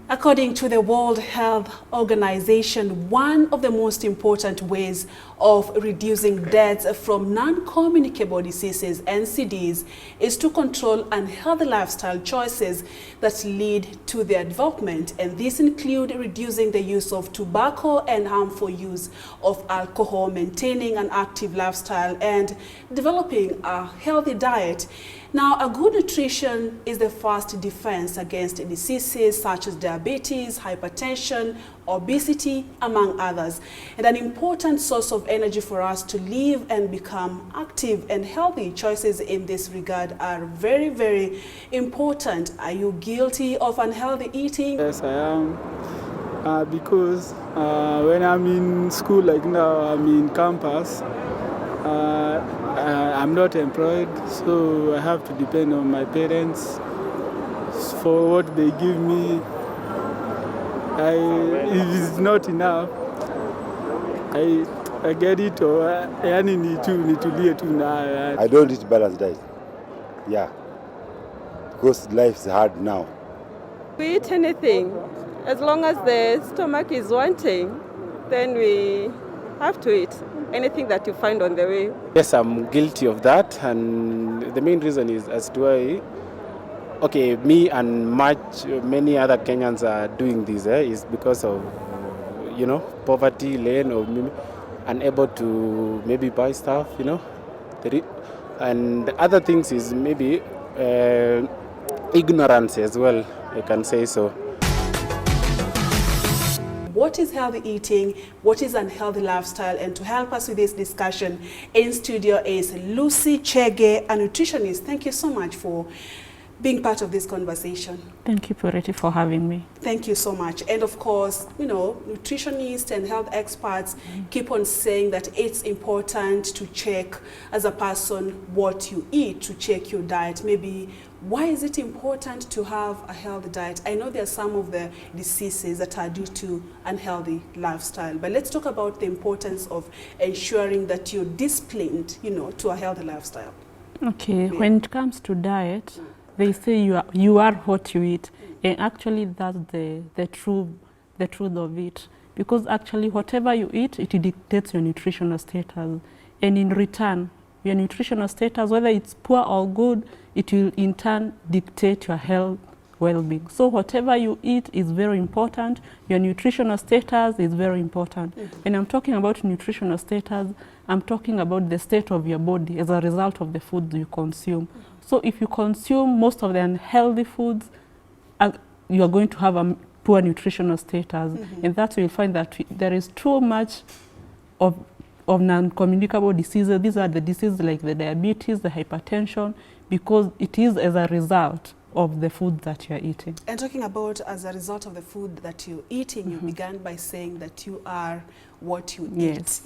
According to the World Health Organization, one of the most important ways of reducing deaths from non-communicable diseases, NCDs, is to control unhealthy lifestyle choices that lead to their development. And these include reducing the use of tobacco and harmful use of alcohol, maintaining an active lifestyle, and developing a healthy diet. Now, a good nutrition is the first defense against diseases such as diabetes, hypertension, obesity, among others, and an important source of energy for us to live and become active and healthy. Choices in this regard are very, very important. Are you guilty of unhealthy eating? Yes, I am. Because when I'm in school, like now, I'm in campus, I'm not employed, so I have to depend on my parents for what they give me. If it's not enough, I get it, or I need to now. I don't eat balanced diet. Yeah, because life is hard now. We eat anything. As long as the stomach is wanting, then we have to eat anything that you find on the way. Yes, I'm guilty of that, and the main reason is as to why, okay, me and many other Kenyans are doing this is because of, poverty, lane, or unable to maybe buy stuff, and the other things is maybe ignorance as well, I can say so. What is healthy eating? What is unhealthy lifestyle? And to help us with this discussion in studio is Lucy Chege, a nutritionist. Thank you so much for being part of this conversation. Thank you, Purity, for having me. Thank you so much. And of course, nutritionists and health experts keep on saying that it's important to check as a person what you eat, to check your diet. Maybe why is it important to have a healthy diet? I know there are some of the diseases that are due to unhealthy lifestyle, but let's talk about the importance of ensuring that you're disciplined, to a healthy lifestyle. Okay, when it comes to diet, they say you are what you eat, and actually that's the truth of it, because actually whatever you eat, it dictates your nutritional status, and in return, your nutritional status, whether it's poor or good, it will in turn dictate your health well-being. So whatever you eat is very important. Your nutritional status is very important. When I'm talking about nutritional status, I'm talking about the state of your body as a result of the food you consume. So if you consume most of the unhealthy foods, you are going to have a poor nutritional status. And that's where you'll find that there is too much of non-communicable diseases. These are the diseases like the diabetes, the hypertension, because it is as a result of the food that you're eating. And talking about as a result of the food that you're eating, you began by saying that you are what you eat.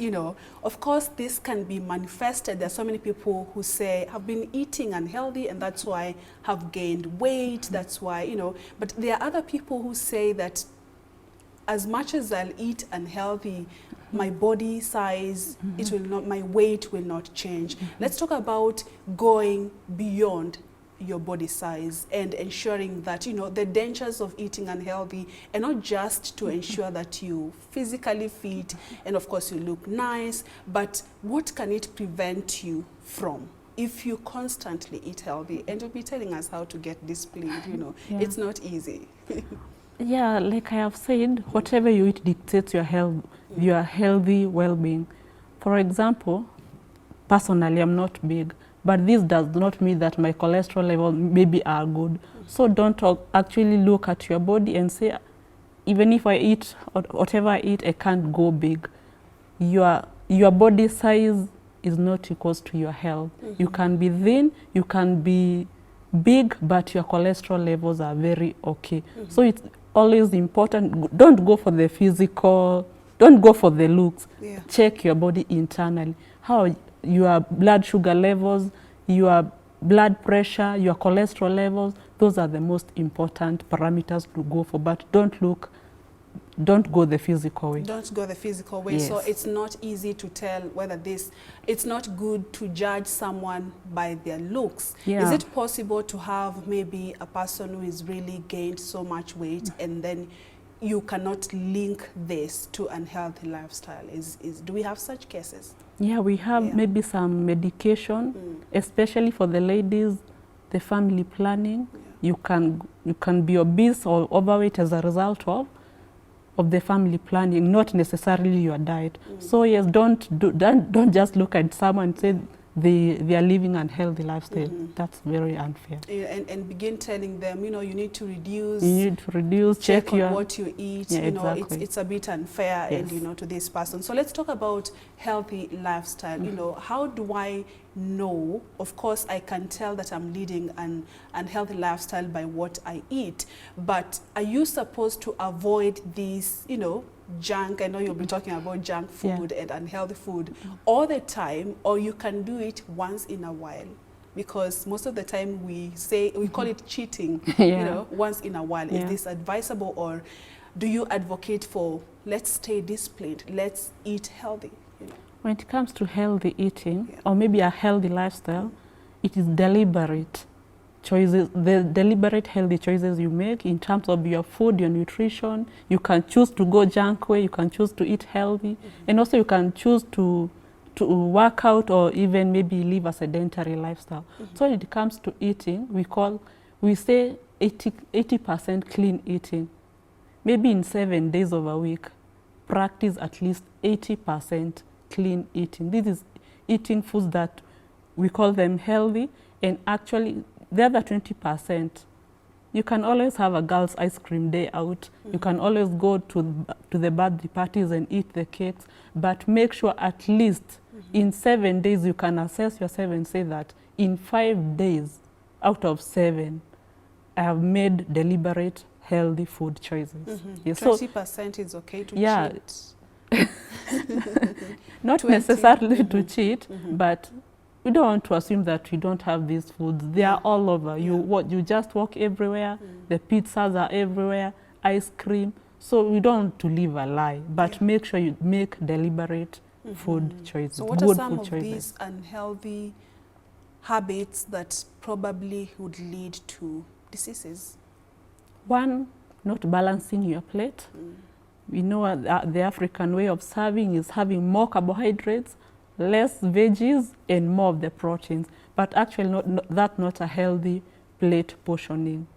Of course, this can be manifested. There are so many people who say, have been eating unhealthy and that's why have gained weight, that's why, but there are other people who say that as much as I'll eat unhealthy, my body size, my weight will not change. Let's talk about going beyond your body size and ensuring that, the dangers of eating unhealthy, and not just to ensure that you physically fit and of course you look nice, but what can it prevent you from if you constantly eat healthy? And you'll be telling us how to get disciplined, It's not easy. Yeah, like I have said, whatever you eat dictates your health, your healthy well-being. For example, personally, I'm not big, but this does not mean that my cholesterol levels maybe are good. So don't actually look at your body and say, even if I eat whatever I eat, I can't go big. Your body size is not equal to your health. You can be thin, you can be big, but your cholesterol levels are very okay. So it's always important. Don't go for the physical, don't go for the looks. Check your body internally. How your blood sugar levels, your blood pressure, your cholesterol levels, those are the most important parameters to go for. But don't look don't go the physical way. Don't go the physical way. Yes. So it's not easy to tell whether it's not good to judge someone by their looks. Yeah. Is it possible to have maybe a person who is really gained so much weight and then you cannot link this to unhealthy lifestyle? Do we have such cases? Yeah, we have maybe some medication, especially for the ladies, the family planning. You can be obese or overweight as a result of the family planning, not necessarily your diet. So yes, don't just look at someone and say they are living an unhealthy lifestyle. That's very unfair. And begin telling them, you need to reduce. You need to reduce. Check on what you eat. Yeah, exactly. It's a bit unfair, yes. and to this person. So let's talk about healthy lifestyle. How do I know? Of course, I can tell that I'm leading an unhealthy lifestyle by what I eat. But are you supposed to avoid these, junk? I know you'll be talking about junk food and unhealthy food all the time, or you can do it once in a while, because most of the time we call it cheating. Once in a while. Is this advisable, or do you advocate for let's stay disciplined, let's eat healthy? When it comes to healthy eating or maybe a healthy lifestyle, it is deliberate choices, the deliberate healthy choices you make in terms of your food, your nutrition. You can choose to go junk way, you can choose to eat healthy, and also you can choose to work out or even maybe live a sedentary lifestyle. So when it comes to eating, we say 80% clean eating. Maybe in 7 days of a week, practice at least 80% clean eating. This is eating foods that we call them healthy, and actually the other 20%, you can always have a girl's ice cream day out. You can always go to the birthday parties and eat the cakes, but make sure at least in 7 days you can assess yourself and say that in 5 days out of 7, I have made deliberate healthy food choices. Yes, 20% is okay to cheat. Not 20. necessarily to cheat, but we don't want to assume that we don't have these foods. They are all over. You just walk everywhere. The pizzas are everywhere, ice cream. So we don't want to live a lie, but make sure you make deliberate food choices. So what are some of these unhealthy habits that probably would lead to diseases? One, not balancing your plate. We know the African way of serving is having more carbohydrates, less veggies, and more of the proteins. But actually, that's not a healthy plate portioning.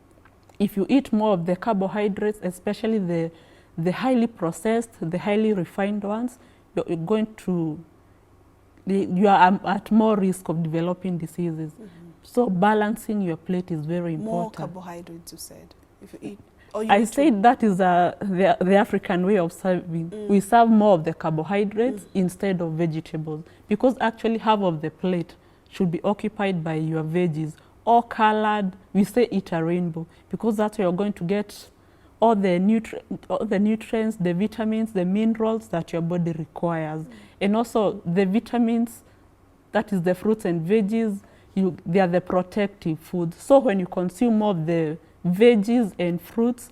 If you eat more of the carbohydrates, especially the highly processed, the highly refined ones, you are at more risk of developing diseases. So balancing your plate is very important. More carbohydrates, you said. If you eat. I said that is the African way of serving. We serve more of the carbohydrates instead of vegetables, because actually half of the plate should be occupied by your veggies, or colored. We say eat a rainbow, because that's where you're going to get all the nutrients, the vitamins, the minerals that your body requires. And also the vitamins, that is the fruits and veggies, they are the protective foods. So when you consume more of the veggies and fruits,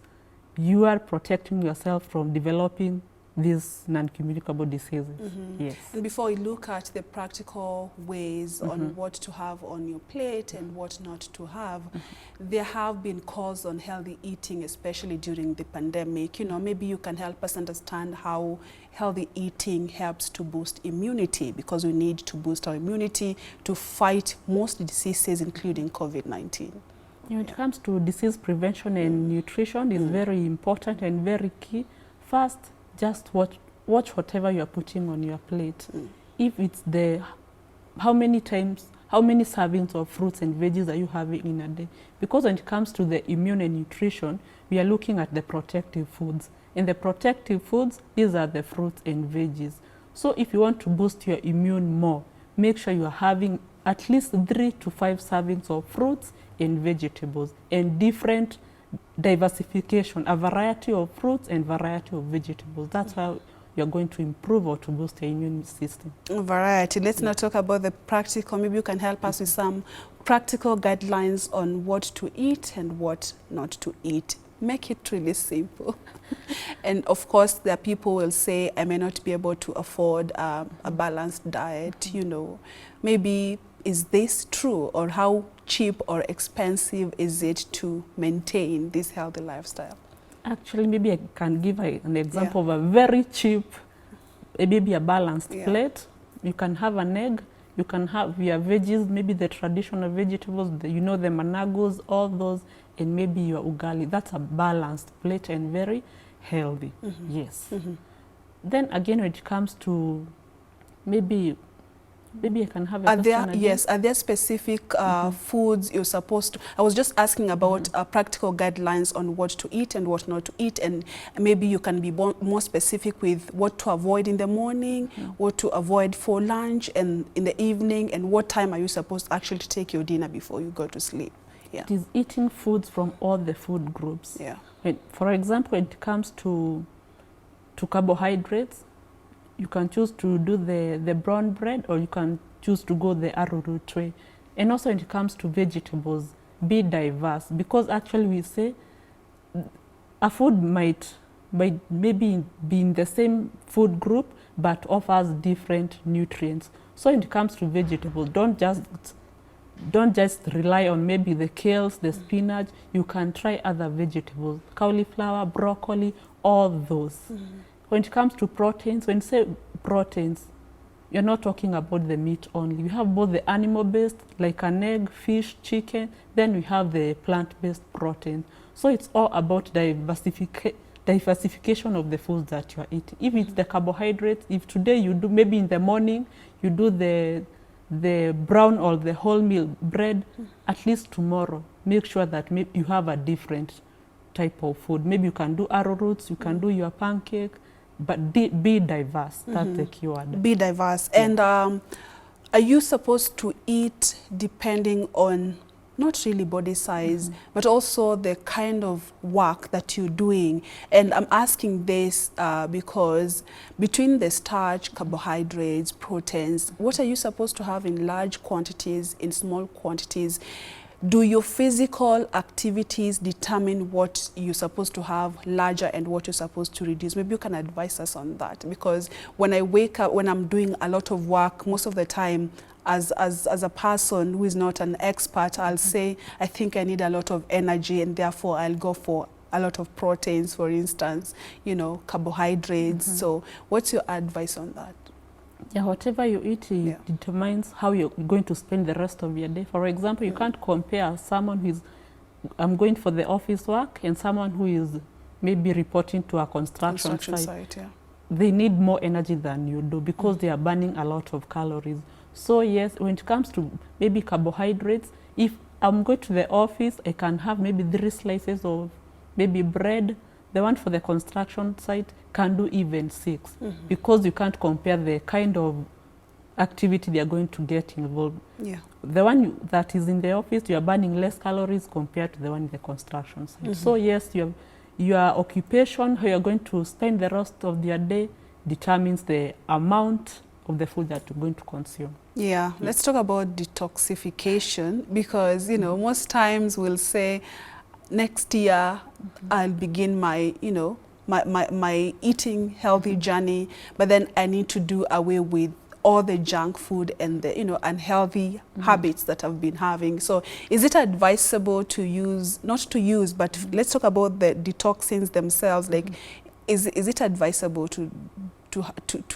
you are protecting yourself from developing these non-communicable diseases. Yes. And before we look at the practical ways on what to have on your plate and what not to have, there have been calls on healthy eating, especially during the pandemic. Maybe you can help us understand how healthy eating helps to boost immunity, because we need to boost our immunity to fight most diseases, including COVID-19. When it comes to disease prevention and nutrition, is very important and very key. First, just watch whatever you are putting on your plate. If it's how many servings of fruits and veggies are you having in a day? Because when it comes to the immune and nutrition, we are looking at the protective foods. And the protective foods, these are the fruits and veggies. So if you want to boost your immune more, make sure you are having at least 3 to 5 servings of fruits and vegetables, and different diversification, a variety of fruits and variety of vegetables. That's how you're going to improve or to boost your immune system. Variety. Let's now talk about the practical. Maybe you can help us with some practical guidelines on what to eat and what not to eat make it really simple. And of course, there are people will say, I may not be able to afford a balanced diet, you know. Maybe, is this true? Or how cheap or expensive is it to maintain this healthy lifestyle? Actually, maybe I can give an example of a very cheap, maybe a balanced plate. You can have an egg, you can have your veggies, maybe the traditional vegetables, you know, the managos, all those, and maybe your ugali. That's a balanced plate and very healthy. Yes. Then again, when it comes to maybe I can have a question again. Yes, are there specific foods you're supposed to... I was just asking about practical guidelines on what to eat and what not to eat, and maybe you can be more specific with what to avoid in the morning, what to avoid for lunch and in the evening, and what time are you supposed actually to take your dinner before you go to sleep. It is eating foods from all the food groups. For example, when it comes to carbohydrates, you can choose to do the brown bread, or you can choose to go the arrowroot way. And also when it comes to vegetables, be diverse, because actually we say a food might maybe be in the same food group but offers different nutrients. So when it comes to vegetables, don't just rely on maybe the kales, the spinach. You can try other vegetables, cauliflower, broccoli, all those. When it comes to proteins, when you say proteins, you're not talking about the meat only. We have both the animal-based, like an egg, fish, chicken, then we have the plant-based protein. So it's all about diversification of the foods that you are eating. If it's the carbohydrates, if today you do, maybe in the morning, you do the brown or the wholemeal bread, at least tomorrow, make sure that you have a different type of food. Maybe you can do arrowroots, you can do your pancake, but be diverse. That's the keyword. Be diverse. And are you supposed to eat depending on not really body size, but also the kind of work that you're doing? And I'm asking this because between the starch, carbohydrates, proteins, what are you supposed to have in large quantities, in small quantities? Do your physical activities determine what you're supposed to have larger and what you're supposed to reduce? Maybe you can advise us on that, because when I wake up, when I'm doing a lot of work, most of the time, as a person who is not an expert, I'll say, I think I need a lot of energy, and therefore I'll go for a lot of proteins, for instance, you know, carbohydrates. So what's your advice on that? Yeah, whatever you eat determines how you're going to spend the rest of your day. For example, you can't compare someone who is going for the office work and someone who is maybe reporting to a construction site. They need more energy than you do, because they are burning a lot of calories. So yes, when it comes to maybe carbohydrates, if I'm going to the office, I can have maybe 3 slices of maybe bread. The one for the construction site can do even 6, because you can't compare the kind of activity they are going to get involved. The one that is in the office, you are burning less calories compared to the one in the construction site. So yes, your occupation, how you're going to spend the rest of your day, determines the amount of the food that you're going to consume. Let's talk about detoxification, because, you know, most times we'll say, next year I'll begin my, you know, my eating healthy journey, but then I need to do away with all the junk food and the, you know, unhealthy habits that I've been having. So is it advisable to use, not to use, but let's talk about the detoxins themselves. Like, is it advisable to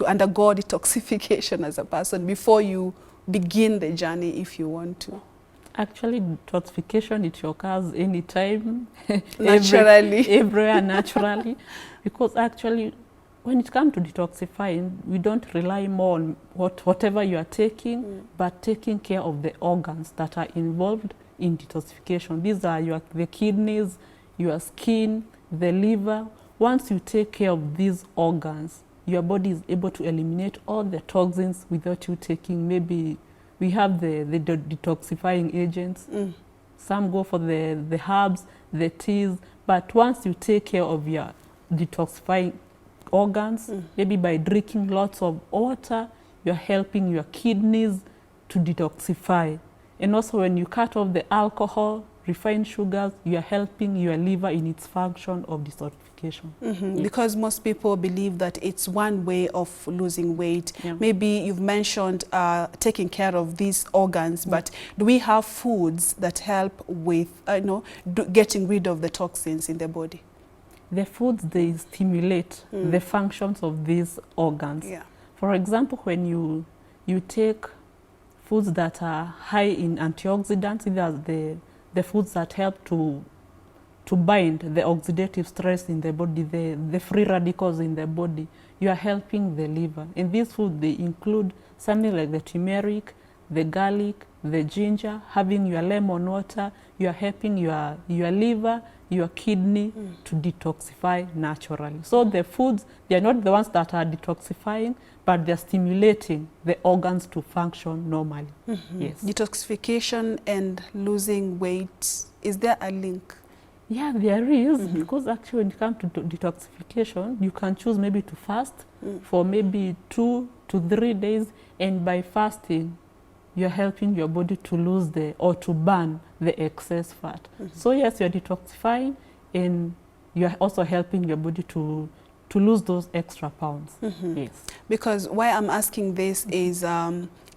undergo detoxification as a person before you begin the journey, if you want to? Actually, detoxification, it occurs anytime, naturally, everywhere naturally, because actually, when it comes to detoxifying, we don't rely more on whatever you are taking, but taking care of the organs that are involved in detoxification. These are the kidneys, your skin, the liver. Once you take care of these organs, your body is able to eliminate all the toxins without you taking maybe... We have the detoxifying agents. Some go for the herbs, the teas. But once you take care of your detoxifying organs, maybe by drinking lots of water, you're helping your kidneys to detoxify. And also when you cut off the alcohol, refined sugars, you are helping your liver in its function of detoxification. Yes. Because most people believe that it's one way of losing weight. Yeah. Maybe you've mentioned taking care of these organs, but do we have foods that help with getting rid of the toxins in the body? The foods, they stimulate the functions of these organs. Yeah. For example, when you take foods that are high in antioxidants, these are the foods that help to bind the oxidative stress in the body, the free radicals in the body. You are helping the liver. And these foods, they include something like the turmeric, the garlic, the ginger, having your lemon water. You are helping your liver, your kidney to detoxify naturally. So the foods, they are not the ones that are detoxifying, but they're stimulating the organs to function normally. Yes. Detoxification and losing weight, is there a link? Yeah, there is, because actually when it comes to detoxification, you can choose maybe to fast for maybe 2 to 3 days, and by fasting, you're helping your body to lose or to burn the excess fat. So yes, you're detoxifying, and you're also helping your body to lose those extra pounds. Yes. Because why I'm asking this is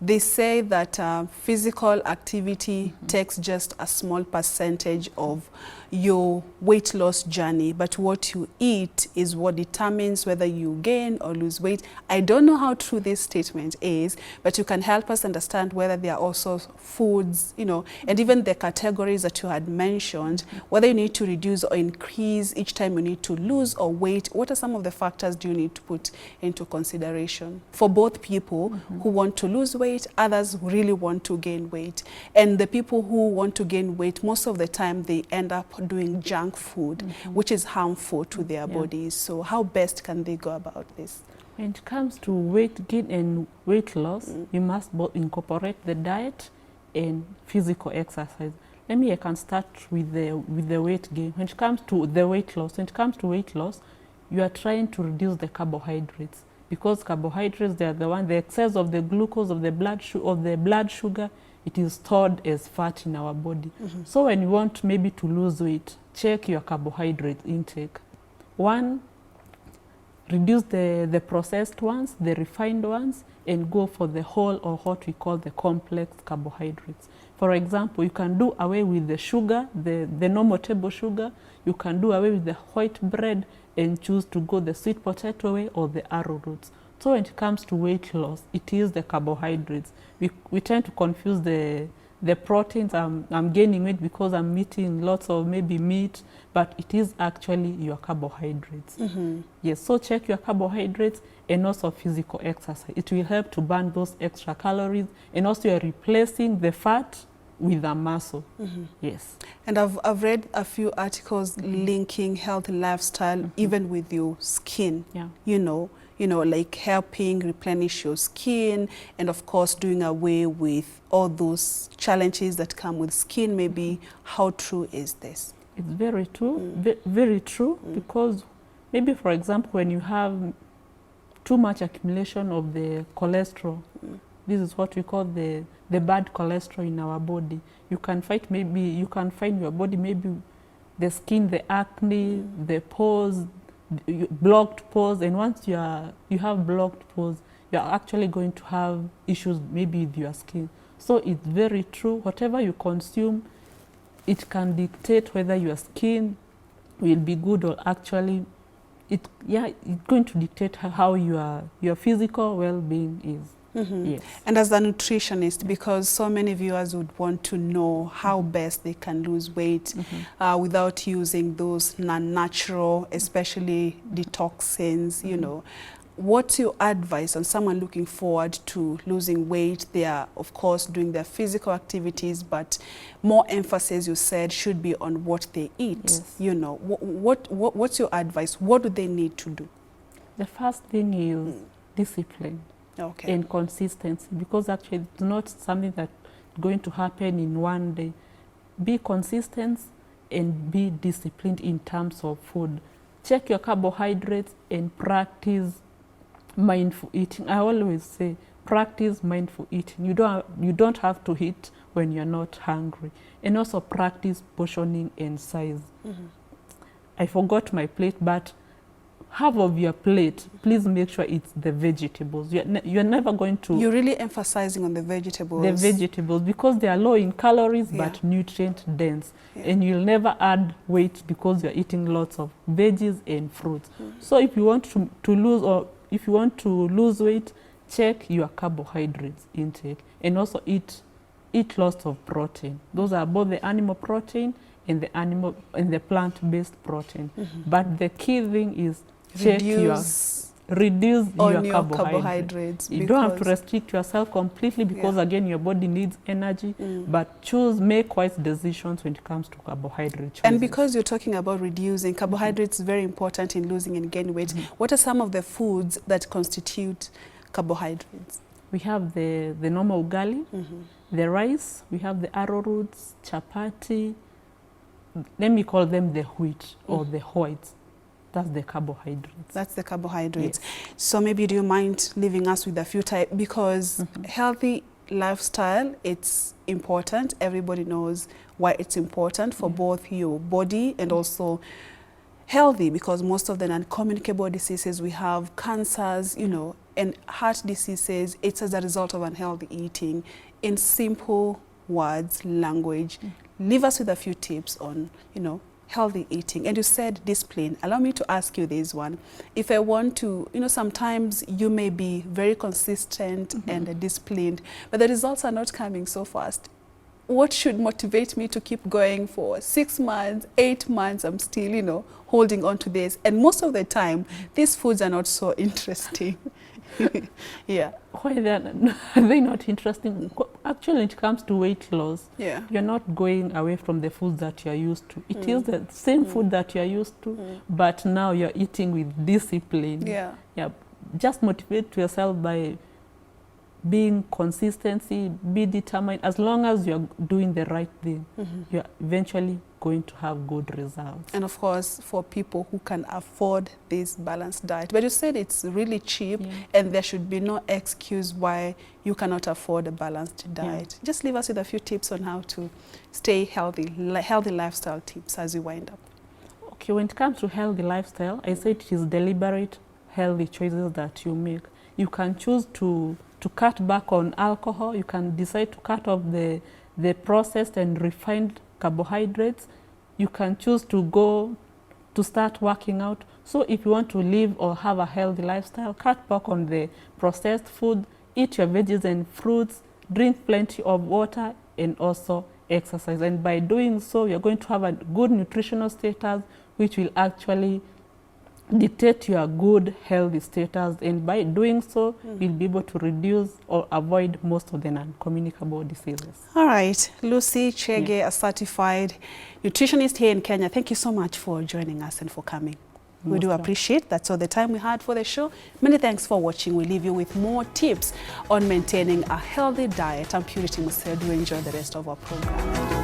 they say that physical activity takes just a small percentage of your weight loss journey, but what you eat is what determines whether you gain or lose weight. I don't know how true this statement is, but you can help us understand whether there are also foods, and even the categories that you had mentioned, whether you need to reduce or increase each time you need to lose or weight. What are some of the factors do you need to put into consideration for both people who want to lose weight, others who really want to gain weight? And the people who want to gain weight, most of the time they end up doing junk food, which is harmful to their bodies. So how best can they go about this? When it comes to weight gain and weight loss, you must both incorporate the diet and physical exercise. I can start with the weight gain. When it comes to the weight loss, you are trying to reduce the carbohydrates, because carbohydrates, they are the excess of the glucose of the blood sugar, it is stored as fat in our body. So when you want maybe to lose weight, check your carbohydrate intake. 1, reduce the processed ones, the refined ones, and go for the whole, or what we call the complex carbohydrates. For example, you can do away with the sugar, the normal table sugar. You can do away with the white bread and choose to go the sweet potato way or the arrowroots. So when it comes to weight loss, it is the carbohydrates. We tend to confuse the proteins. I'm gaining weight because I'm eating lots of maybe meat, but it is actually your carbohydrates. Yes, so check your carbohydrates and also physical exercise. It will help to burn those extra calories, and also you're replacing the fat with a muscle. Yes. And I've read a few articles linking healthy lifestyle even with your skin. Like helping replenish your skin, and of course doing away with all those challenges that come with skin. Maybe how true is this? It's very true, very true, because maybe, for example, when you have too much accumulation of the cholesterol, this is what we call the bad cholesterol in our body. You can find your body, maybe the skin, the acne, the pores, blocked pores, and once you have blocked pores, you are actually going to have issues maybe with your skin. So it's very true. Whatever you consume, it can dictate whether your skin will be good, or actually it's going to dictate how your physical well-being is. Yes. And as a nutritionist, because so many viewers would want to know how best they can lose weight without using those non-natural, especially detoxins, what's your advice on someone looking forward to losing weight? They are, of course, doing their physical activities, but more emphasis, you said, should be on what they eat. Yes. What's your advice? What do they need to do? The first thing is discipline. Okay. And consistency, because actually it's not something that's going to happen in one day. Be consistent and be disciplined in terms of food. Check your carbohydrates and practice mindful eating. I always say practice mindful eating. You don't have to eat when you're not hungry. And also practice portioning and size. I forgot my plate, but half of your plate, please make sure it's the vegetables. You're never going to... You're really emphasizing on the vegetables. The vegetables, because they are low in calories, but nutrient dense. And you'll never add weight because you're eating lots of veggies and fruits. So if you want to lose, or if you want to lose weight, check your carbohydrates intake. And also eat lots of protein. Those are both the animal protein and the plant-based protein. But the key thing is reduce your carbohydrates. You don't have to restrict yourself completely because again your body needs energy, but make wise decisions when it comes to carbohydrate choices. And because you're talking about reducing carbohydrates, very important in losing and gaining weight. What are some of the foods that constitute carbohydrates? We have the normal ugali, the rice, we have the arrowroots, chapati. Let me call them the wheat or the whites. That's the carbohydrates. That's the carbohydrates. Yes. So maybe do you mind leaving us with a few types? Because healthy lifestyle, it's important. Everybody knows why it's important for both your body and also healthy, because most of the non-communicable diseases we have, cancers, you know, and heart diseases, it's as a result of unhealthy eating. In simple words, language, leave us with a few tips on, you know, healthy eating. And you said discipline. Allow me to ask you this one. If I want to, you know, sometimes you may be very consistent and disciplined, but the results are not coming so fast. What should motivate me to keep going for 6 months, 8 months? I'm still, you know, holding on to this. And most of the time, these foods are not so interesting. Why are they not interesting? Actually, when it comes to weight loss, you're not going away from the foods that you're used to. It is the same food that you're used to, but now you're eating with discipline. Just motivate yourself by being consistency, be determined. As long as you're doing the right thing, you're eventually going to have good results. And of course, for people who can afford this balanced diet. But you said it's really cheap and there should be no excuse why you cannot afford a balanced diet. Just leave us with a few tips on how to stay healthy, healthy lifestyle tips as we wind up. Okay, when it comes to healthy lifestyle, I say it is deliberate, healthy choices that you make. You can choose to cut back on alcohol. You can decide to cut off the processed and refined carbohydrates. You can choose to start working out. So if you want to live or have a healthy lifestyle, cut back on the processed food, eat your veggies and fruits, drink plenty of water, and also exercise. And by doing so, you're going to have a good nutritional status, which will actually dictate your good healthy status, and by doing so you'll be able to reduce or avoid most of the non-communicable diseases. All right, Lucy Chege, a certified nutritionist here in Kenya, thank you so much for joining us and for coming. We do appreciate that's all the time we had for the show. Many thanks for watching. We leave you with more tips on maintaining a healthy diet. I'm Purity Museo. Do enjoy the rest of our program.